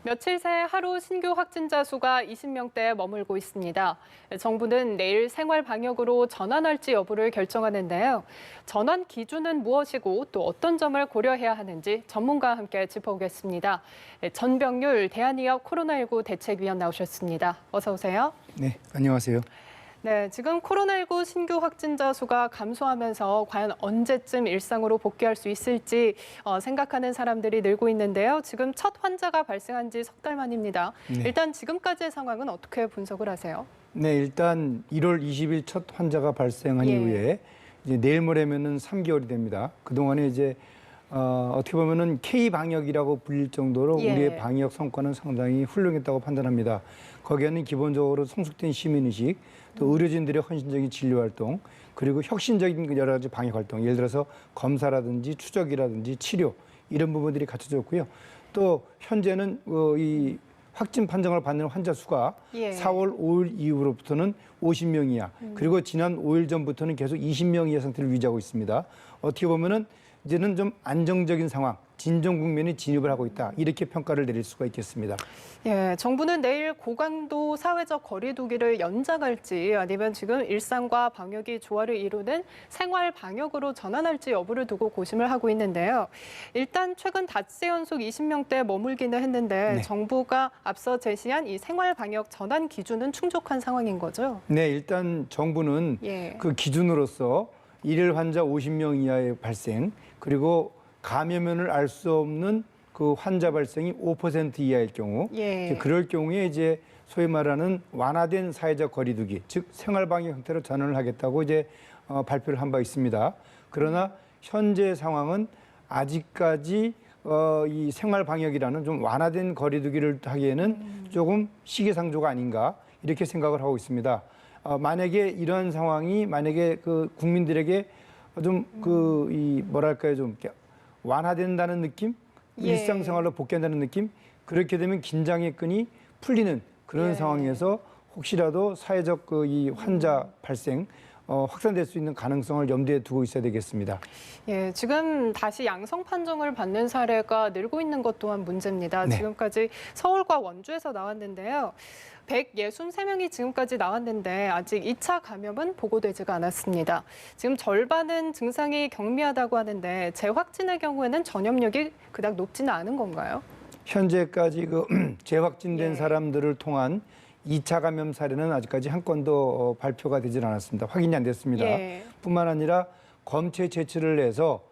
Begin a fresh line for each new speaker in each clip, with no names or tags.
며칠 새 하루 신규 확진자 수가 20명대에 머물고 있습니다. 정부는 내일 생활 방역으로 전환할지 여부를 결정하는데요. 전환 기준은 무엇이고 또 어떤 점을 고려해야 하는지 전문가와 함께 짚어보겠습니다. 전병률 대한의학 코로나19 대책위원 나오셨습니다. 어서 오세요.
네, 안녕하세요.
네, 지금 코로나19 신규 확진자 수가 감소하면서 과연 언제쯤 일상으로 복귀할 수 있을지 생각하는 사람들이 늘고 있는데요. 지금 첫 환자가 발생한 지 석 달 만입니다.
네.
일단 지금까지의 상황은 어떻게 분석을 하세요?
네, 일단 1월 20일 첫 환자가 발생한
예.
이후에 이제 내일 모레면은 3개월이 됩니다. 그동안에 이제 어떻게 보면은 K 방역이라고 불릴 정도로
예.
우리의 방역 성과는 상당히 훌륭했다고 판단합니다. 거기에는 기본적으로 성숙된 시민의식, 또 의료진들의 헌신적인 진료 활동, 그리고 혁신적인 여러 가지 방역 활동, 예를 들어서 검사라든지 추적이라든지 치료 이런 부분들이 갖춰졌고요. 또 현재는 이 확진 판정을 받는 환자 수가
예.
4월 5일 이후로부터는 50명 이하, 그리고 지난 5일 전부터는 계속 20명 이하 상태를 유지하고 있습니다. 어떻게 보면은 이제는 좀 안정적인 상황, 진정 국면이 진입을 하고 있다. 이렇게 평가를 내릴 수가 있겠습니다.
예, 정부는 내일 고강도 사회적 거리 두기를 연장할지 아니면 지금 일상과 방역이 조화를 이루는 생활 방역으로 전환할지 여부를 두고 고심을 하고 있는데요. 일단 최근 닷새 연속 20명대에 머물기는 했는데
네.
정부가 앞서 제시한 이 생활 방역 전환 기준은 충족한 상황인 거죠?
네, 일단 정부는
예.
그 기준으로서 일일 환자 50명 이하의 발생, 그리고 감염원을 알 수 없는 그 환자 발생이 5% 이하일 경우,
예.
이제 그럴 경우에 이제 소위 말하는 완화된 사회적 거리두기, 즉 생활 방역 형태로 전환을 하겠다고 이제 발표를 한 바 있습니다. 그러나 현재 상황은 아직까지 이 생활 방역이라는 좀 완화된 거리두기를 하기에는 조금 시기상조가 아닌가 이렇게 생각을 하고 있습니다. 만약에 이러한 상황이 만약에 그 국민들에게 좀 이 뭐랄까요, 좀 이렇게 완화된다는 느낌,
예.
일상생활로 복귀한다는 느낌, 그렇게 되면 긴장의 끈이 풀리는 그런
예.
상황에서 혹시라도 사회적 그 이 환자 발생 확산될 수 있는 가능성을 염두에 두고 있어야 되겠습니다.
예, 지금 다시 양성 판정을 받는 사례가 늘고 있는 것 또한 문제입니다.
네.
지금까지 서울과 원주에서 나왔는데요. 163명이 지금까지 나왔는데 아직 2차 감염은 보고되지가 않았습니다. 지금 절반은 증상이 경미하다고 하는데 재확진의 경우에는 전염력이 그닥 높지는 않은 건가요?
현재까지 그 재확진된
예.
사람들을 통한 2차 감염 사례는 아직까지 한 건도 발표가 되질 않았습니다. 확인이 안 됐습니다.
예.
뿐만 아니라 검체 채취를 해서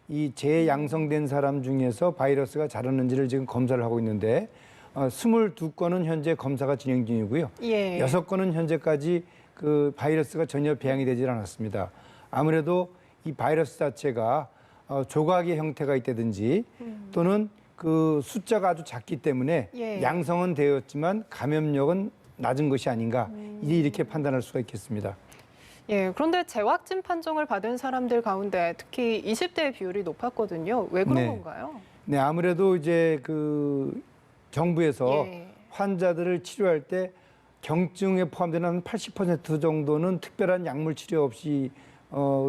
이 재양성된 사람 중에서 바이러스가 자랐는지를 지금 검사를 하고 있는데 22건은 현재 검사가 진행 중이고요.
예.
6건은 현재까지 그 바이러스가 전혀 배양이 되질 않았습니다. 아무래도 이 바이러스 자체가 조각의 형태가 있다든지 또는 그 숫자가 아주 작기 때문에
예.
양성은 되었지만 감염력은 낮은 것이 아닌가 이렇게 판단할 수가 있겠습니다.
예, 그런데 재확진 판정을 받은 사람들 가운데 특히 20대의 비율이 높았거든요. 왜 그런
네.
건가요?
네, 아무래도 이제 그 정부에서
예.
환자들을 치료할 때 경증에 포함되는 한 80% 정도는 특별한 약물 치료 없이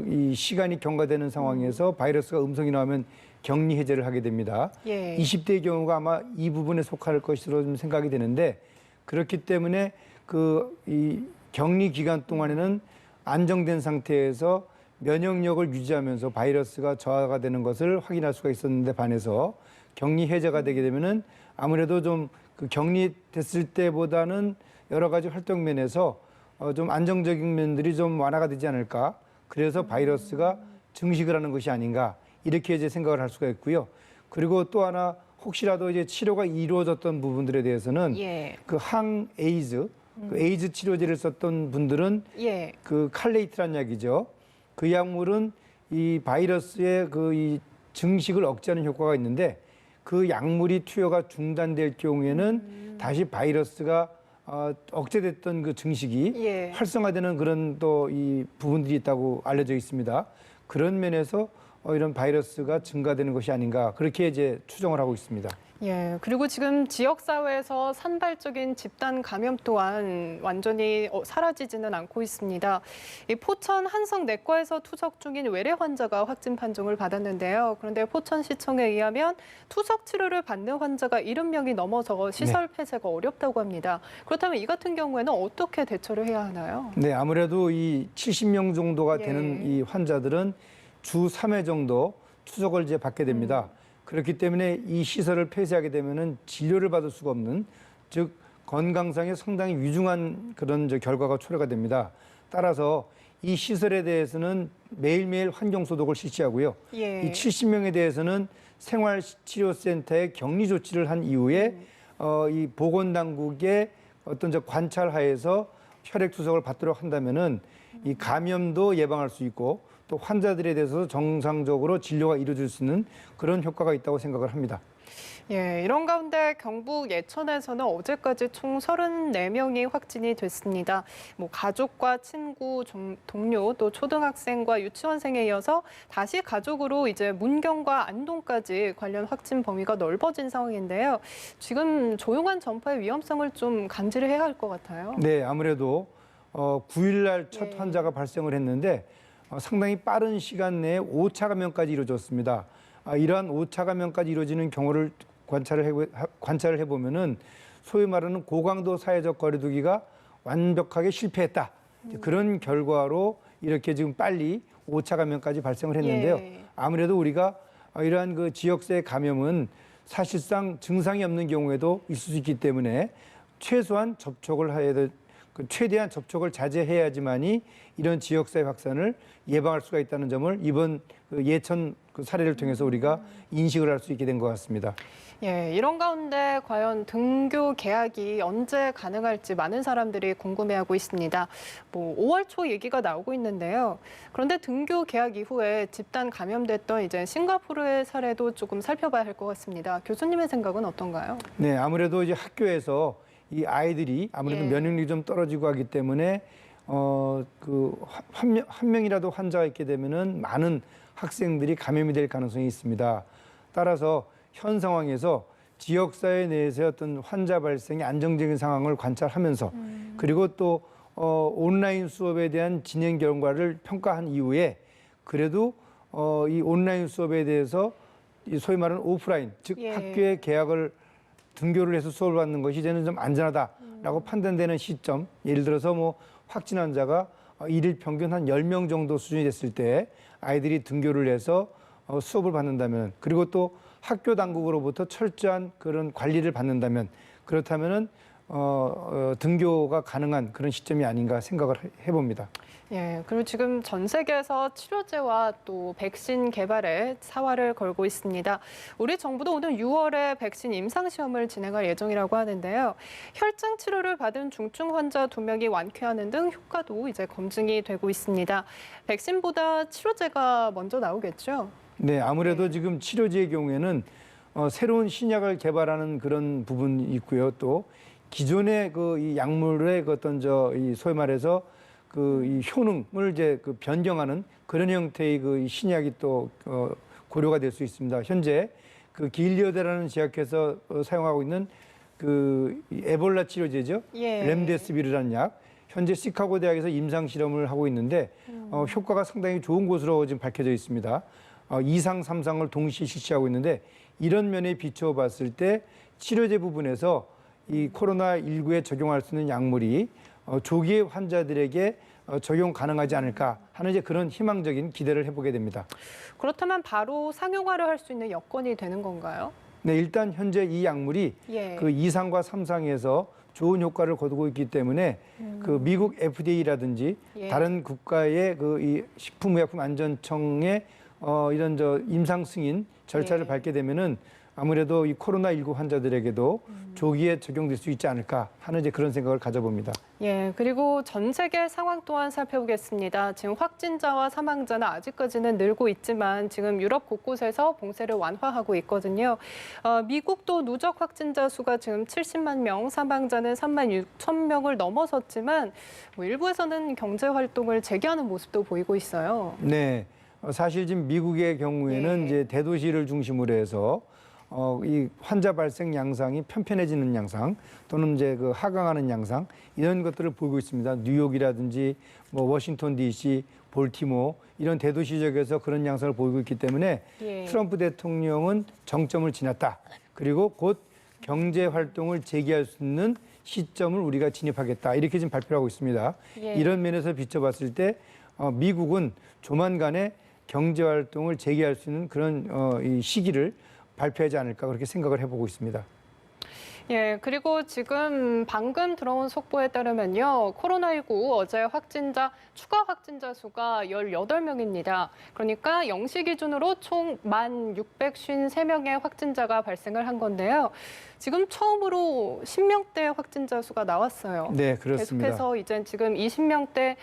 이 시간이 경과되는 상황에서 바이러스가 음성이 나오면 격리 해제를 하게 됩니다.
예.
20대의 경우가 아마 이 부분에 속할 것으로 좀 생각이 되는데 그렇기 때문에 그 이 격리 기간 동안에는 안정된 상태에서 면역력을 유지하면서 바이러스가 저하가 되는 것을 확인할 수가 있었는데 반해서 격리 해제가 되게 되면은 아무래도 좀 그 격리됐을 때보다는 여러 가지 활동 면에서 좀 안정적인 면들이 좀 완화가 되지 않을까. 그래서 바이러스가 증식을 하는 것이 아닌가. 이렇게 이제 생각을 할 수가 있고요. 그리고 또 하나 혹시라도 이제 치료가 이루어졌던 부분들에 대해서는
예.
그 항에이즈, 그 에이즈 치료제를 썼던 분들은
예.
그 칼레이트란 약이죠. 그 약물은 이 바이러스의 그 이 증식을 억제하는 효과가 있는데 그 약물이 투여가 중단될 경우에는 다시 바이러스가 억제됐던 그 증식이
예.
활성화되는 그런 또 이 부분들이 있다고 알려져 있습니다. 그런 면에서 이런 바이러스가 증가되는 것이 아닌가 그렇게 이제 추정을 하고 있습니다.
예, 그리고 지금 지역사회에서 산발적인 집단 감염 또한 완전히 사라지지는 않고 있습니다. 이 포천 한성내과에서 투석 중인 외래 환자가 확진 판정을 받았는데요. 그런데 포천시청에 의하면 투석 치료를 받는 환자가 70명이 넘어서 시설 폐쇄가 어렵다고 합니다. 그렇다면 이 같은 경우에는 어떻게 대처를 해야 하나요?
네, 아무래도 이 70명 정도가
예.
되는 이 환자들은 주 3회 정도 투석을 이제 받게 됩니다. 그렇기 때문에 이 시설을 폐쇄하게 되면은 진료를 받을 수가 없는, 즉 건강상에 상당히 위중한 그런 결과가 초래가 됩니다. 따라서 이 시설에 대해서는 매일매일 환경 소독을 실시하고요.
예.
이 70명에 대해서는 생활치료센터에 격리 조치를 한 이후에 이 보건당국의 어떤 관찰하에서 혈액 투석을 받도록 한다면은 이 감염도 예방할 수 있고 또 환자들에 대해서 정상적으로 진료가 이루어질 수 있는 그런 효과가 있다고 생각을 합니다.
예, 이런 가운데 경북 예천에서는 어제까지 총 34명이 확진이 됐습니다. 가족과 친구, 동료, 또 초등학생과 유치원생에 이어서 다시 가족으로 이제 문경과 안동까지 관련 확진 범위가 넓어진 상황인데요. 지금 조용한 전파의 위험성을 좀 감지를 해야 할 것 같아요.
네, 아무래도 9일 날 첫 환자가 발생을 했는데 상당히 빠른 시간 내에 5차 감염까지 이루어졌습니다. 이러한 5차 감염까지 이루어지는 경우를 관찰을 해보면은 소위 말하는 고강도 사회적 거리두기가 완벽하게 실패했다. 그런 결과로 이렇게 지금 빨리 5차 감염까지 발생을 했는데요.
예.
아무래도 우리가 이러한 그 지역사회 감염은 사실상 증상이 없는 경우에도 있을 수 있기 때문에 최소한 접촉을 해야 될, 최대한 접촉을 자제해야지만이 이런 지역사회 확산을 예방할 수가 있다는 점을 이번 예천 사례를 통해서 우리가 인식을 할 수 있게 된 것 같습니다.
예, 이런 가운데 과연 등교 개학이 언제 가능할지 많은 사람들이 궁금해하고 있습니다. 5월 초 얘기가 나오고 있는데요. 그런데 등교 개학 이후에 집단 감염됐던 이제 싱가포르의 사례도 조금 살펴봐야 할 것 같습니다. 교수님의 생각은 어떤가요?
네, 아무래도 이제 학교에서 이 아이들이 아무래도
예.
면역력이 좀 떨어지고 하기 때문에 한 명이라도 환자가 있게 되면은 많은 학생들이 감염이 될 가능성이 있습니다. 따라서 현 상황에서 지역사회 내에서 어떤 환자 발생의 안정적인 상황을 관찰하면서 그리고 또 온라인 수업에 대한 진행 결과를 평가한 이후에 그래도 이 온라인 수업에 대해서 이 소위 말하는 오프라인, 즉
예.
학교에 등교를 해서 수업을 받는 것이 이제는 좀 안전하다라고 판단되는 시점, 예를 들어서 확진 환자가 일일 평균 한 10명 정도 수준이 됐을 때 아이들이 등교를 해서 수업을 받는다면, 그리고 또 학교 당국으로부터 철저한 그런 관리를 받는다면, 그렇다면은 등교가 가능한 그런 시점이 아닌가 생각을 해봅니다.
예, 그리고 지금 전 세계에서 치료제와 또 백신 개발에 사활을 걸고 있습니다. 우리 정부도 오는 6월에 백신 임상 시험을 진행할 예정이라고 하는데요. 혈증 치료를 받은 중증 환자 2명이 완쾌하는 등 효과도 이제 검증이 되고 있습니다. 백신보다 치료제가 먼저 나오겠죠?
네, 아무래도 지금 치료제의 경우에는 새로운 신약을 개발하는 그런 부분이 있고요. 또 기존의 이 약물의 이 소위 말해서 이 효능을 이제 변경하는 그런 형태의 이 신약이 또 고려가 될 수 있습니다. 현재 기일리어드라는 제약회에서 사용하고 있는 이 에볼라 치료제죠.
예.
렘데시비르라는 약. 현재 시카고 대학에서 임상 실험을 하고 있는데 효과가 상당히 좋은 것으로 지금 밝혀져 있습니다. 2상, 3상을 동시에 실시하고 있는데 이런 면에 비추어 봤을 때 치료제 부분에서 이 코로나19에 적용할 수 있는 약물이 조기에 환자들에게 적용 가능하지 않을까 하는 이제 그런 희망적인 기대를 해보게 됩니다.
그렇다면 바로 상용화를 할 수 있는 여건이 되는 건가요?
네, 일단 현재 이 약물이
예.
2상과 3상에서 좋은 효과를 거두고 있기 때문에 미국 FDA라든지
예.
다른 국가의 이 식품의약품안전청의 이런 임상 승인 절차를
예.
밟게 되면은 아무래도 이 코로나19 환자들에게도 조기에 적용될 수 있지 않을까 하는 이제 그런 생각을 가져봅니다.
예, 그리고 전 세계 상황 또한 살펴보겠습니다. 지금 확진자와 사망자는 아직까지는 늘고 있지만 지금 유럽 곳곳에서 봉쇄를 완화하고 있거든요. 미국도 누적 확진자 수가 지금 70만 명, 사망자는 3만 6천 명을 넘어섰지만 일부에서는 경제 활동을 재개하는 모습도 보이고 있어요.
네, 사실 지금 미국의 경우에는
예.
이제 대도시를 중심으로 해서 이 환자 발생 양상이 편편해지는 양상 또는 이제 그 하강하는 양상 이런 것들을 보이고 있습니다. 뉴욕이라든지 뭐 워싱턴 D.C., 볼티모 이런 대도시 지역에서 그런 양상을 보이고 있기 때문에
예.
트럼프 대통령은 정점을 지났다. 그리고 곧 경제 활동을 재개할 수 있는 시점을 우리가 진입하겠다. 이렇게 지금 발표를 하고 있습니다.
예.
이런 면에서 비춰봤을 때 미국은 조만간에 경제 활동을 재개할 수 있는 그런 이 시기를 발표하지 않을까 그렇게 생각을 해보고 있습니다.
예, 그리고 지금 방금 들어온 속보에 따르면요. 코로나19 어제 추가 확진자 수가 18명입니다. 그러니까 0시 기준으로 총 1,653명의 확진자가 발생을 한 건데요. 지금 처음으로 10명대 확진자 수가 나왔어요.
네, 그렇습니다.
계속해서 이제 지금 20명대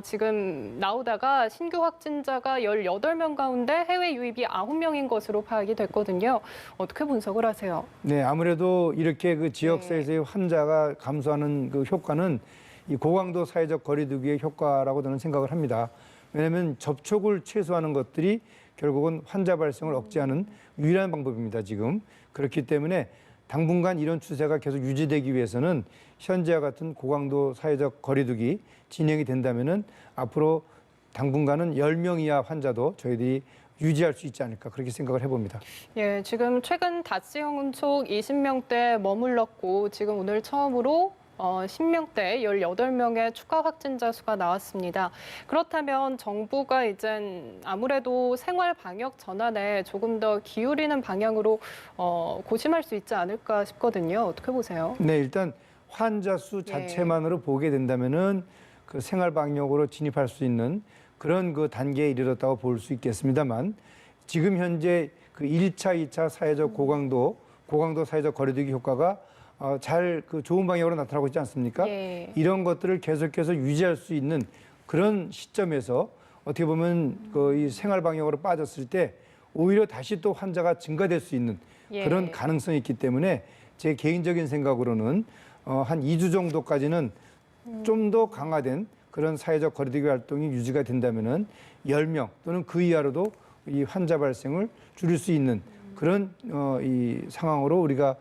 지금 나오다가 신규 확진자가 18명 가운데 해외 유입이 9명인 것으로 파악이 됐거든요. 어떻게 분석을 하세요?
네, 아무래도 이렇게 그 지역사회에서의 환자가 감소하는 그 효과는 이 고강도 사회적 거리두기의 효과라고 저는 생각을 합니다. 왜냐하면 접촉을 최소화하는 것들이 결국은 환자 발생을 억제하는 유일한 방법입니다, 지금. 그렇기 때문에 당분간 이런 추세가 계속 유지되기 위해서는 현재와 같은 고강도 사회적 거리두기 진행이 된다면은 앞으로 당분간은 10명 이하 환자도 저희들이 유지할 수 있지 않을까 그렇게 생각을 해봅니다.
예, 지금 최근 다시 영속 20명대 머물렀고 지금 오늘 처음으로 10명대 18명의 추가 확진자 수가 나왔습니다. 그렇다면 정부가 이젠 아무래도 생활 방역 전환에 조금 더 기울이는 방향으로 고심할 수 있지 않을까 싶거든요. 어떻게 보세요?
네, 일단 환자 수 자체만으로 보게 된다면은 그 생활 방역으로 진입할 수 있는 그런 그 단계에 이르렀다고 볼 수 있겠습니다만 지금 현재 그 1차, 2차 사회적 고강도 사회적 거리두기 효과가 잘 그 좋은 방향으로 나타나고 있지 않습니까?
예.
이런 것들을 계속해서 유지할 수 있는 그런 시점에서 어떻게 보면 그 이 생활 방역으로 빠졌을 때 오히려 다시 또 환자가 증가될 수 있는
예.
그런 가능성이 있기 때문에 제 개인적인 생각으로는 한 2주 정도까지는 좀 더 강화된 그런 사회적 거리두기 활동이 유지가 된다면은 10명 또는 그 이하로도 이 환자 발생을 줄일 수 있는 그런 이 상황으로 우리가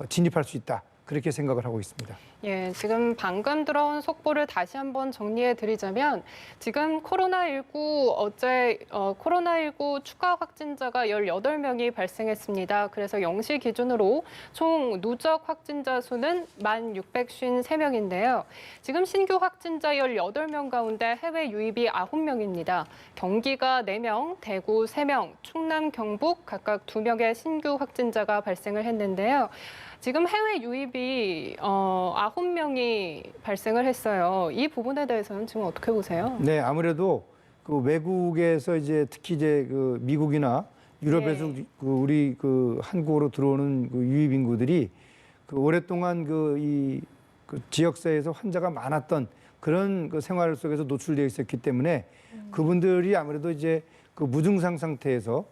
진입할 수 있다. 그렇게 생각을 하고 있습니다.
예, 지금 방금 들어온 속보를 다시 한번 정리해 드리자면 지금 어제 코로나19 추가 확진자가 18명이 발생했습니다. 그래서 0시 기준으로 총 누적 확진자 수는 1,653명인데요. 지금 신규 확진자 18명 가운데 해외 유입이 9명입니다. 경기가 4명, 대구 3명, 충남, 경북 각각 2명의 신규 확진자가 발생을 했는데요. 지금 해외 유입이 9명이 발생을 했어요. 이 부분에 대해서는 지금 어떻게 보세요?
네, 아무래도 그 외국에서 이제 특히 이제 그 미국이나 유럽에서 그 우리 그 한국으로 들어오는 그 유입 인구들이 그 오랫동안 그 지역사회에서 환자가 많았던 그런 그 생활 속에서 노출되어 있었기 때문에 그분들이 아무래도 이제 그 무증상 상태에서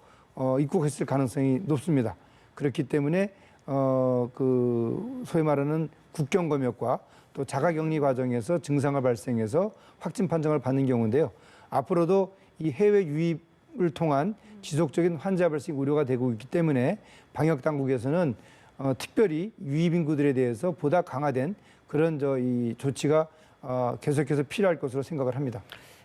입국했을 가능성이 높습니다. 그렇기 때문에 그 소위 말하는 국경 검역과 또 자가격리 과정에서 증상을 발생해서 확진 판정을 받는 경우인데요. 앞으로도 이 해외 유입을 통한 지속적인 환자 발생 우려가 되고 있기 때문에 방역 당국에서는 특별히 유입 인구들에 대해서 보다 강화된 그런 이 조치가 계속해서 필요할 것으로 생각을 합니다.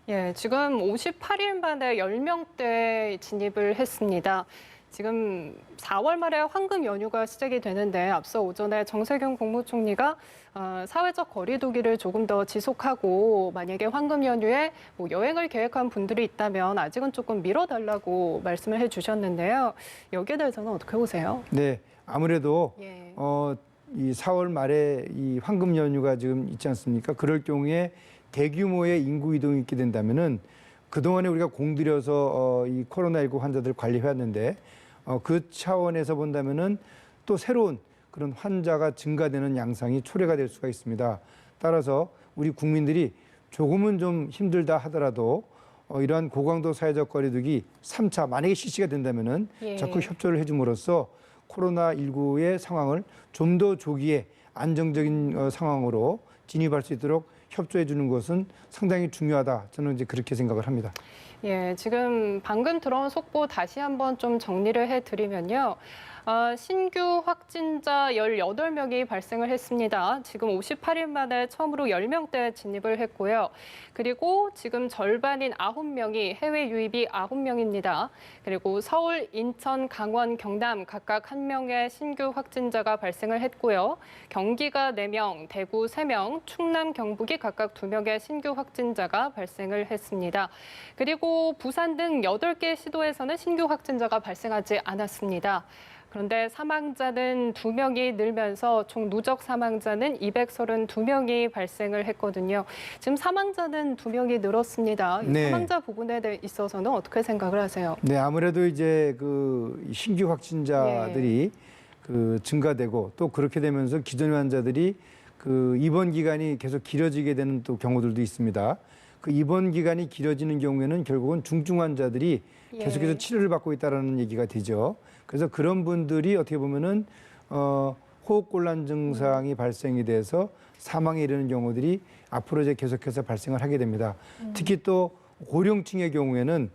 예, 지금 58일 만에 10명대 진입을 했습니다. 지금 4월 말에 황금 연휴가 시작이 되는데 앞서 오전에 정세균 국무총리가 사회적 거리두기를 조금 더 지속하고 만약에 황금 연휴에 뭐 여행을 계획한 분들이 있다면 아직은 조금 미뤄달라고 말씀을 해주셨는데요. 여기에 대해서는 어떻게 보세요?
네, 아무래도
예.
이 4월 말에 이 황금 연휴가 지금 있지 않습니까? 그럴 경우에 대규모의 인구 이동이 있게 된다면은 그동안에 우리가 공들여서 이 코로나19 환자들 관리해왔는데 그 차원에서 본다면은 또 새로운 그런 환자가 증가되는 양상이 초래가 될 수가 있습니다. 따라서 우리 국민들이 조금은 좀 힘들다 하더라도 이러한 고강도 사회적 거리두기 3차 만약에 실시가 된다면은 적극 협조를 해줌으로써 코로나19의 상황을 좀 더 조기에 안정적인 상황으로 진입할 수 있도록 협조해 주는 것은 상당히 중요하다. 저는 이제 그렇게 생각을 합니다.
예, 지금 방금 들어온 속보 다시 한번 좀 정리를 해드리면요. 신규 확진자 18명이 발생을 했습니다. 지금 58일 만에 처음으로 10명대 진입을 했고요. 그리고 지금 절반인 9명이 해외 유입이 9명입니다. 그리고 서울, 인천, 강원, 경남 각각 1명의 신규 확진자가 발생을 했고요. 경기가 4명, 대구 3명, 충남, 경북이 각각 2명의 신규 확진자가 발생을 했습니다. 그리고 부산 등 8개 시도에서는 신규 확진자가 발생하지 않았습니다. 그런데 사망자는 2명이 늘면서 총 누적 사망자는 232명이 발생을 했거든요. 지금 사망자는 2명이 늘었습니다. 이
네.
사망자 부분에 있어서는 어떻게 생각을 하세요?
네, 아무래도 이제 그 신규 확진자들이 그 증가되고 또 그렇게 되면서 기존 환자들이 그 입원 기간이 계속 길어지게 되는 또 경우들도 있습니다. 그 입원 기간이 길어지는 경우에는 결국은 중증 환자들이 계속해서 치료를 받고 있다는 얘기가 되죠. 그래서 그런 분들이 어떻게 보면은 호흡곤란 증상이 발생이 돼서 사망에 이르는 경우들이 앞으로 이제 계속해서 발생을 하게 됩니다. 특히 또 고령층의 경우에는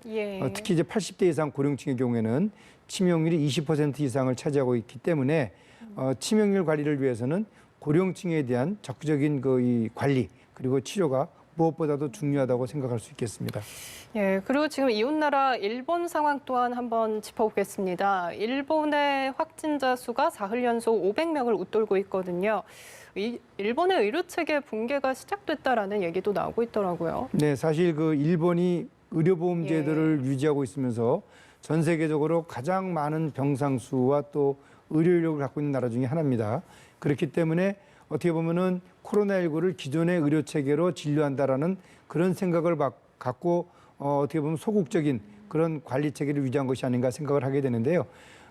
특히 이제 80대 이상 고령층의 경우에는 치명률이 20% 이상을 차지하고 있기 때문에 치명률 관리를 위해서는 고령층에 대한 적극적인 그 이 관리 그리고 치료가 무엇보다도 중요하다고 생각할 수 있겠습니다.
예, 그리고 지금 이웃나라 일본 상황 또한 한번 짚어보겠습니다. 일본의 확진자 수가 사흘 연속 500명을 웃돌고 있거든요. 일본의 의료 체계 붕괴가 시작됐다라는 얘기도 나오고 있더라고요.
네, 사실 그 일본이 의료보험 제도를 유지하고 있으면서 전 세계적으로 가장 많은 병상 수와 또 의료 인력을 갖고 있는 나라 중에 하나입니다. 그렇기 때문에 어떻게 보면은 코로나19를 기존의 의료 체계로 진료한다라는 그런 생각을 갖고 어떻게 보면 소극적인 그런 관리 체계를 유지한 것이 아닌가 생각을 하게 되는데요.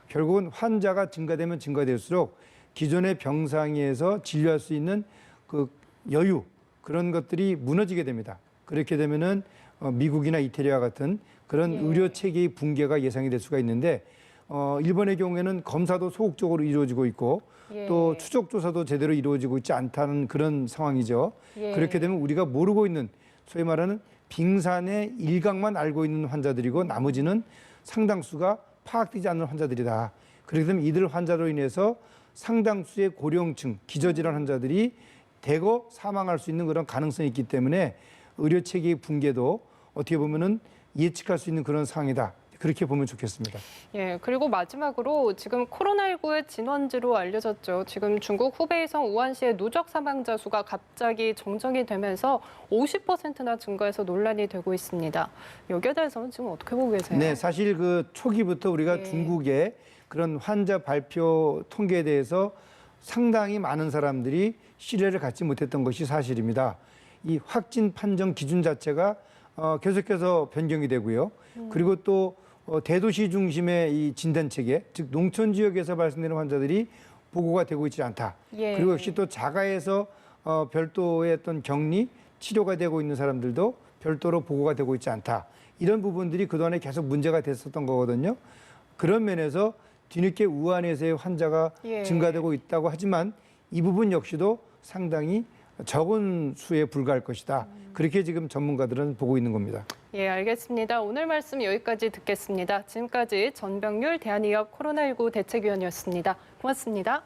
결국은 환자가 증가되면 증가될수록 기존의 병상에서 진료할 수 있는 그 여유 그런 것들이 무너지게 됩니다. 그렇게 되면은 미국이나 이태리와 같은 그런 의료 체계의 붕괴가 예상이 될 수가 있는데 일본의 경우에는 검사도 소극적으로 이루어지고 있고 또 추적 조사도 제대로 이루어지고 있지 않다는 그런 상황이죠. 그렇게 되면 우리가 모르고 있는 소위 말하는 빙산의 일각만 알고 있는 환자들이고 나머지는 상당수가 파악되지 않는 환자들이다. 그렇게 되면 이들 환자로 인해서 상당수의 고령층, 기저질환 환자들이 대거 사망할 수 있는 그런 가능성이 있기 때문에 의료 체계의 붕괴도 어떻게 보면은 예측할 수 있는 그런 상황이다. 그렇게 보면 좋겠습니다.
예, 그리고 마지막으로 지금 코로나19의 진원지로 알려졌죠. 지금 중국 후베이성 우한시의 누적 사망자 수가 갑자기 정정이 되면서 50%나 증가해서 논란이 되고 있습니다. 여기에 대해서는 지금 어떻게 보고 계세요?
네, 사실 그 초기부터 우리가 중국의 그런 환자 발표 통계에 대해서 상당히 많은 사람들이 신뢰를 갖지 못했던 것이 사실입니다. 이 확진 판정 기준 자체가 계속해서 변경이 되고요. 그리고 또 대도시 중심의 이 진단 체계, 즉 농촌 지역에서 발생되는 환자들이 보고가 되고 있지 않다. 그리고 역시 또 자가에서 별도의 어떤 격리, 치료가 되고 있는 사람들도 별도로 보고가 되고 있지 않다. 이런 부분들이 그동안에 계속 문제가 됐었던 거거든요. 그런 면에서 뒤늦게 우한에서의 환자가 증가되고 있다고 하지만 이 부분 역시도 상당히 적은 수에 불과할 것이다. 그렇게 지금 전문가들은 보고 있는 겁니다.
예, 알겠습니다. 오늘 말씀 여기까지 듣겠습니다. 지금까지 전병률 대한의협 코로나19 대책위원이었습니다. 고맙습니다.